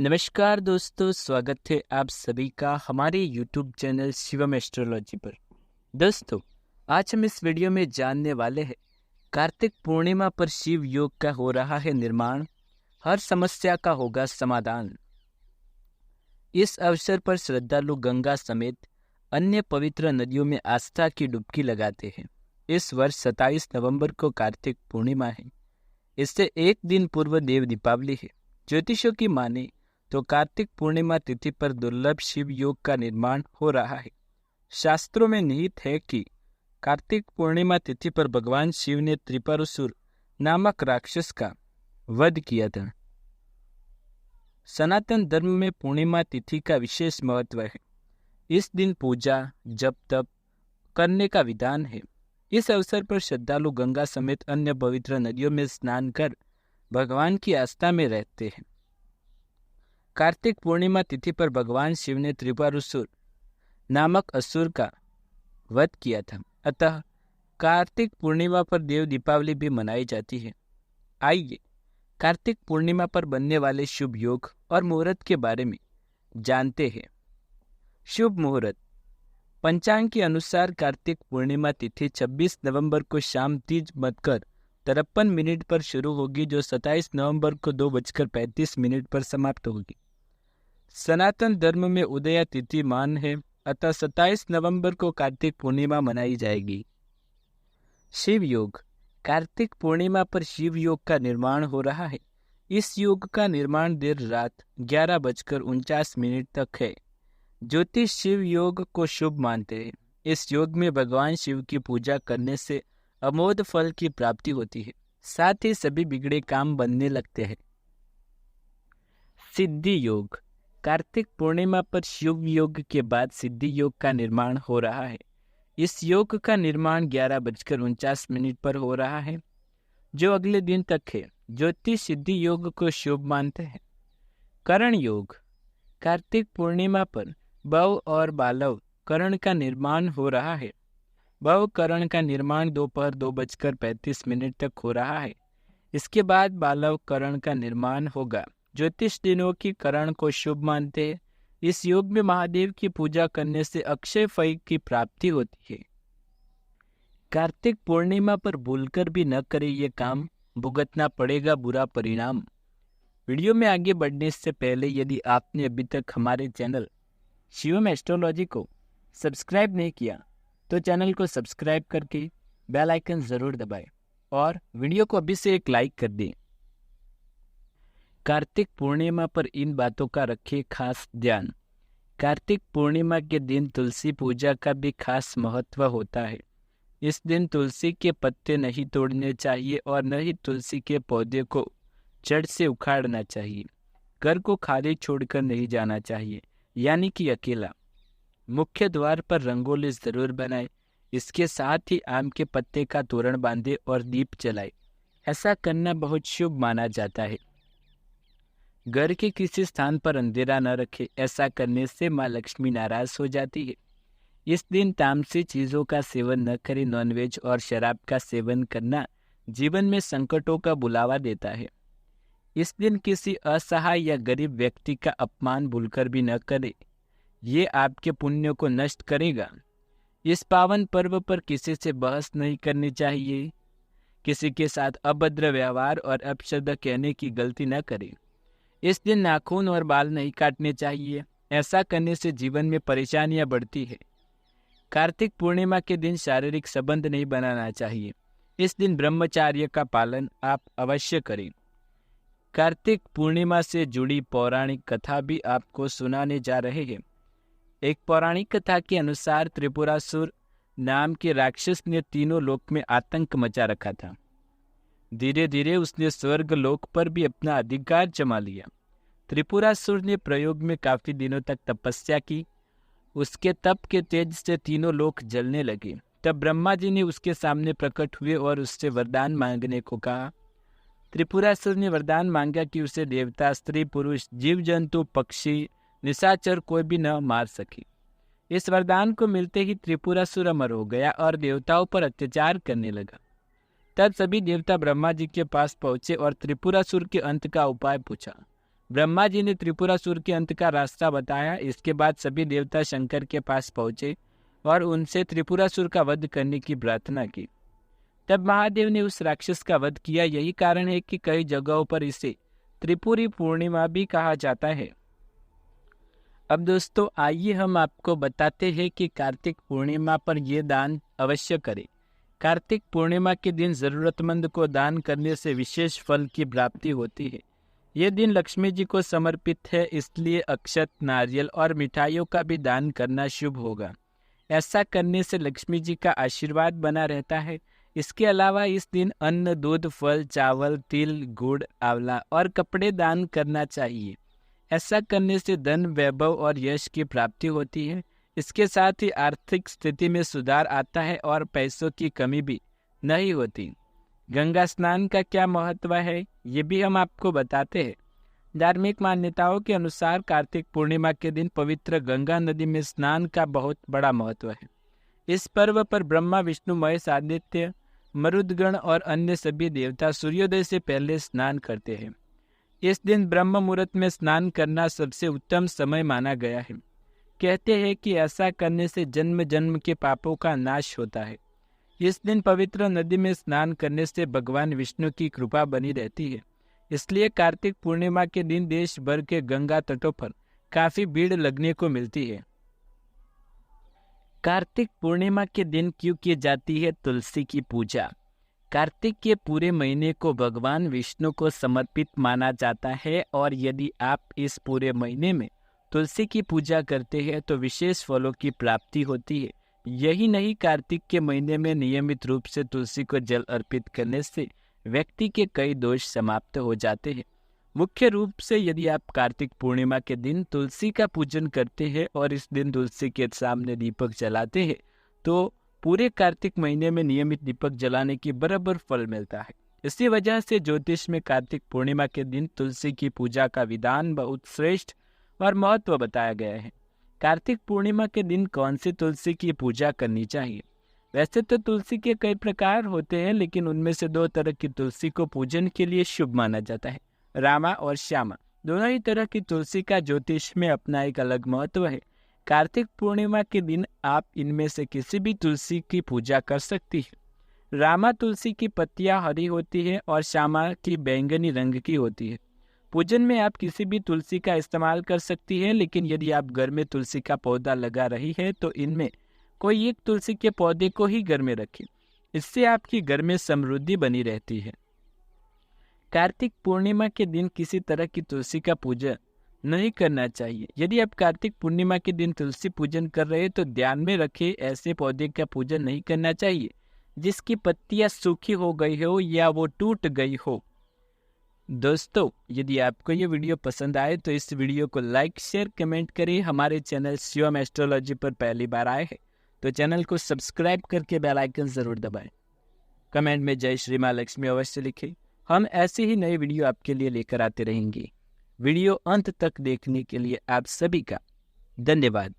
नमस्कार दोस्तों, स्वागत है आप सभी का हमारे YouTube चैनल शिवम एस्ट्रोलॉजी पर। दोस्तों, आज हम इस वीडियो में जानने वाले हैं कार्तिक पूर्णिमा पर शिव योग का हो रहा है निर्माण, हर समस्या का होगा समाधान। इस अवसर पर श्रद्धालु गंगा समेत अन्य पवित्र नदियों में आस्था की डुबकी लगाते हैं। इस वर्ष 27 नवंबर को कार्तिक पूर्णिमा है। इससे एक दिन पूर्व देव दीपावली है। ज्योतिषों की माने तो कार्तिक पूर्णिमा तिथि पर दुर्लभ शिव योग का निर्माण हो रहा है। शास्त्रों में निहित है कि कार्तिक पूर्णिमा तिथि पर भगवान शिव ने त्रिपुरासुर नामक राक्षस का वध किया था। सनातन धर्म में पूर्णिमा तिथि का विशेष महत्व है। इस दिन पूजा जप तप करने का विधान है। इस अवसर पर श्रद्धालु गंगा समेत अन्य पवित्र नदियों में स्नान कर भगवान की आस्था में रहते हैं। कार्तिक पूर्णिमा तिथि पर भगवान शिव ने त्रिपुरासुर नामक असुर का वध किया था। अतः कार्तिक पूर्णिमा पर देव दीपावली भी मनाई जाती है। आइए कार्तिक पूर्णिमा पर बनने वाले शुभ योग और मुहूर्त के बारे में जानते हैं। शुभ मुहूर्त। पंचांग के अनुसार कार्तिक पूर्णिमा तिथि 26 नवंबर को शाम 3:53 पर शुरू होगी, जो 27 नवंबर को 2:35 पर समाप्त होगी। सनातन धर्म में उदया तिथि मान है, अतः 27 नवंबर को कार्तिक पूर्णिमा मनाई जाएगी। शिव योग। कार्तिक पूर्णिमा पर शिव योग का निर्माण हो रहा है। इस योग का निर्माण देर रात 11:49 तक है। ज्योतिष शिव योग को शुभ मानते हैं। इस योग में भगवान शिव की पूजा करने से अमोघ फल की प्राप्ति होती है, साथ ही सभी बिगड़े काम बनने लगते हैं। सिद्धि योग। कार्तिक पूर्णिमा पर शिव योग के बाद सिद्धि योग का निर्माण हो रहा है। इस योग का निर्माण 11:49 पर हो रहा है, जो अगले दिन तक है। ज्योतिष सिद्धि योग को शुभ मानते हैं। करण योग। कार्तिक पूर्णिमा पर भव और बालव करण का निर्माण हो रहा है। भव करण का निर्माण दोपहर 2:35 तक हो रहा है। इसके बाद बालव करण का निर्माण होगा। ज्योतिष दिनों की करण को शुभ मानते हैं। इस योग में महादेव की पूजा करने से अक्षय फल की प्राप्ति होती है। कार्तिक पूर्णिमा पर भूलकर भी न करें ये काम, भुगतना पड़ेगा बुरा परिणाम। वीडियो में आगे बढ़ने से पहले यदि आपने अभी तक हमारे चैनल शिवम एस्ट्रोलॉजी को सब्सक्राइब नहीं किया तो चैनल को सब्सक्राइब करके बेल आइकन जरूर दबाएं और वीडियो को अभी से एक लाइक कर दें। कार्तिक पूर्णिमा पर इन बातों का रखें खास ध्यान। कार्तिक पूर्णिमा के दिन तुलसी पूजा का भी खास महत्व होता है। इस दिन तुलसी के पत्ते नहीं तोड़ने चाहिए और न ही तुलसी के पौधे को जड़ से उखाड़ना चाहिए। घर को खाली छोड़कर नहीं जाना चाहिए, यानी कि अकेला। मुख्य द्वार पर रंगोली जरूर बनाए। इसके साथ ही आम के पत्ते का तोरण बांधे और दीप जलाए। ऐसा करना बहुत शुभ माना जाता है। घर के किसी स्थान पर अंधेरा न रखे। ऐसा करने से माँ लक्ष्मी नाराज हो जाती है। इस दिन तामसी चीजों का सेवन न करें। नॉनवेज और शराब का सेवन करना जीवन में संकटों का बुलावा देता है। इस दिन किसी असहाय या गरीब व्यक्ति का अपमान भूलकर भी न करें। ये आपके पुण्य को नष्ट करेगा। इस पावन पर्व पर किसी से बहस नहीं करनी चाहिए। किसी के साथ अभद्र व्यवहार और अपशब्द कहने की गलती न करें। इस दिन नाखून और बाल नहीं काटने चाहिए। ऐसा करने से जीवन में परेशानियां बढ़ती है। कार्तिक पूर्णिमा के दिन शारीरिक संबंध नहीं बनाना चाहिए। इस दिन ब्रह्मचर्य का पालन आप अवश्य करें। कार्तिक पूर्णिमा से जुड़ी पौराणिक कथा भी आपको सुनाने जा रहे हैं। एक पौराणिक कथा के अनुसार त्रिपुरासुर नाम के राक्षस ने तीनों लोक में आतंक मचा रखा था। धीरे धीरे उसने स्वर्ग लोक पर भी अपना अधिकार जमा लिया। त्रिपुरासुर ने प्रयोग में काफी दिनों तक तपस्या की। उसके तप के तेज से तीनों लोक जलने लगे। तब ब्रह्मा जी ने उसके सामने प्रकट हुए और उससे वरदान मांगने को कहा। त्रिपुरासुर ने वरदान मांगा कि उसे देवता, स्त्री, पुरुष, जीव जंतु, पक्षी, निशाचर कोई भी न मार सके। इस वरदान को मिलते ही त्रिपुरासुर अमर हो गया और देवताओं पर अत्याचार करने लगा। तब सभी देवता ब्रह्मा जी के पास पहुंचे और त्रिपुरासुर के अंत का उपाय पूछा। ब्रह्मा जी ने त्रिपुरासुर के अंत का रास्ता बताया। इसके बाद सभी देवता शंकर के पास पहुंचे और उनसे त्रिपुरासुर का वध करने की प्रार्थना की। तब महादेव ने उस राक्षस का वध किया। यही कारण है कि कई जगहों पर इसे त्रिपुरी पूर्णिमा भी कहा जाता है। अब दोस्तों आइए हम आपको बताते हैं कि कार्तिक पूर्णिमा पर ये दान अवश्य करें। कार्तिक पूर्णिमा के दिन जरूरतमंद को दान करने से विशेष फल की प्राप्ति होती है। ये दिन लक्ष्मी जी को समर्पित है, इसलिए अक्षत, नारियल और मिठाइयों का भी दान करना शुभ होगा। ऐसा करने से लक्ष्मी जी का आशीर्वाद बना रहता है। इसके अलावा इस दिन अन्न, दूध, फल, चावल, तिल, गुड़, आंवला और कपड़े दान करना चाहिए। ऐसा करने से धन, वैभव और यश की प्राप्ति होती है। इसके साथ ही आर्थिक स्थिति में सुधार आता है और पैसों की कमी भी नहीं होती। गंगा स्नान का क्या महत्व है, ये भी हम आपको बताते हैं। धार्मिक मान्यताओं के अनुसार कार्तिक पूर्णिमा के दिन पवित्र गंगा नदी में स्नान का बहुत बड़ा महत्व है। इस पर्व पर ब्रह्मा, विष्णु, महेश, आदित्य, मरुदगण और अन्य सभी देवता सूर्योदय से पहले स्नान करते हैं। इस दिन ब्रह्म मुहूर्त में स्नान करना सबसे उत्तम समय माना गया है। कहते हैं कि ऐसा करने से जन्म जन्म के पापों का नाश होता है। इस दिन पवित्र नदी में स्नान करने से भगवान विष्णु की कृपा बनी रहती है। इसलिए कार्तिक पूर्णिमा के दिन देश भर के गंगा तटों पर काफी भीड़ लगने को मिलती है। कार्तिक पूर्णिमा के दिन क्यों की जाती है तुलसी की पूजा? कार्तिक के पूरे महीने को भगवान विष्णु को समर्पित माना जाता है और यदि आप इस पूरे महीने में तुलसी की पूजा करते हैं तो विशेष फलों की प्राप्ति होती है। यही नहीं, कार्तिक के महीने में नियमित रूप से तुलसी को जल अर्पित करने से व्यक्ति के कई दोष समाप्त हो जाते हैं। मुख्य रूप से यदि आप कार्तिक पूर्णिमा के दिन तुलसी का पूजन करते हैं और इस दिन तुलसी के सामने दीपक जलाते हैं तो पूरे कार्तिक महीने में नियमित दीपक जलाने की बराबर फल मिलता है। इसी वजह से ज्योतिष में कार्तिक पूर्णिमा के दिन तुलसी की पूजा का विधान बहुत श्रेष्ठ और महत्व बताया गया है। कार्तिक पूर्णिमा के दिन कौन सी तुलसी की पूजा करनी चाहिए? वैसे तो तुलसी के कई प्रकार होते हैं, लेकिन उनमें से 2 तरह की तुलसी को पूजन के लिए शुभ माना जाता है, रामा और श्यामा। दोनों ही तरह की तुलसी का ज्योतिष में अपना एक अलग महत्व है। कार्तिक पूर्णिमा के दिन आप इनमें से किसी भी तुलसी की पूजा कर सकती है। रामा तुलसी की पत्तियां हरी होती है और श्यामा की बैंगनी रंग की होती है। पूजन में आप किसी भी तुलसी का इस्तेमाल कर सकती है, लेकिन यदि आप घर में तुलसी का पौधा लगा रही है तो इनमें कोई एक तुलसी के पौधे को ही घर में रखें। इससे आपकी घर में समृद्धि बनी रहती है। कार्तिक पूर्णिमा के दिन किसी तरह की तुलसी का पूजन नहीं करना चाहिए। यदि आप कार्तिक पूर्णिमा के दिन तुलसी पूजन कर रहे हैं तो ध्यान में रखें, ऐसे पौधे का पूजन नहीं करना चाहिए जिसकी पत्तियां सूखी हो गई हो या वो टूट गई हो। दोस्तों यदि आपको ये वीडियो पसंद आए तो इस वीडियो को लाइक, शेयर, कमेंट करें। हमारे चैनल शिवम एस्ट्रोलॉजी पर पहली बार आए हैं तो चैनल को सब्सक्राइब करके बेल आइकन जरूर दबाएं। कमेंट में जय श्री माँ लक्ष्मी अवश्य लिखें। हम ऐसी ही नई वीडियो आपके लिए लेकर आते रहेंगे। वीडियो अंत तक देखने के लिए आप सभी का धन्यवाद।